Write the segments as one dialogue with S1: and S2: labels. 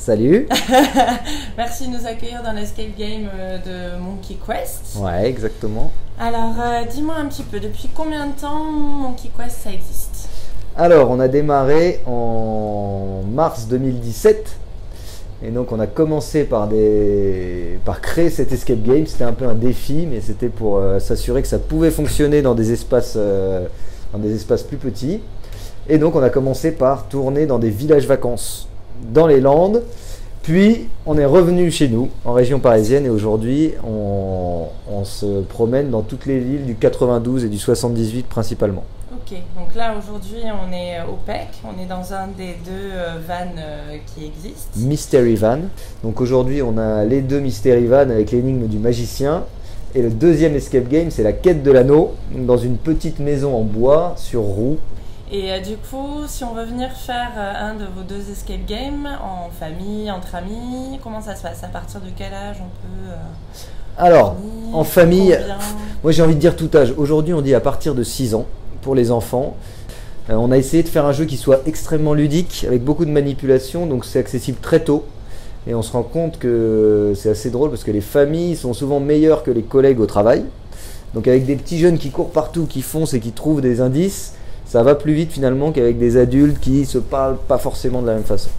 S1: Salut.
S2: Merci de nous accueillir dans l'escape game de Monkey Quest.
S1: Ouais, exactement.
S2: Alors, dis-moi un petit peu, depuis combien de temps Monkey Quest ça existe?
S1: Alors, on a démarré en mars 2017. Et donc, on a commencé par créer cet escape game. C'était un peu un défi, mais c'était pour s'assurer que ça pouvait fonctionner dans des espaces plus petits. Et donc, on a commencé par tourner dans des villages vacances dans les Landes. Puis, on est revenu chez nous, en région parisienne. Et aujourd'hui, on se promène dans toutes les villes du 92 et du 78 principalement.
S2: Ok, donc là aujourd'hui on est au PEC, on est dans un des deux vannes qui existent.
S1: Mystery Van. Donc aujourd'hui on a les deux Mystery Van avec l'énigme du magicien. Et le deuxième escape game c'est la quête de l'anneau, donc dans une petite maison en bois sur roues.
S2: Et du coup, si on veut venir faire un de vos deux escape games en famille, entre amis, comment ça se passe? À partir de quel âge on peut
S1: Alors, en famille,
S2: combien?
S1: moi j'ai envie de dire tout âge. Aujourd'hui on dit à partir de 6 ans. Pour les enfants. On a essayé de faire un jeu qui soit extrêmement ludique, avec beaucoup de manipulation, donc c'est accessible très tôt. Et on se rend compte que c'est assez drôle parce que les familles sont souvent meilleures que les collègues au travail. Donc avec des petits jeunes qui courent partout, qui foncent et qui trouvent des indices, ça va plus vite finalement qu'avec des adultes qui se parlent pas forcément de la même façon.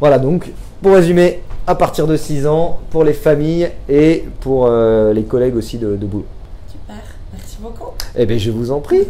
S1: Voilà, donc pour résumer, à partir de 6 ans, pour les familles et pour les collègues aussi de boulot.
S2: Super, merci beaucoup.
S1: Eh bien je vous en prie.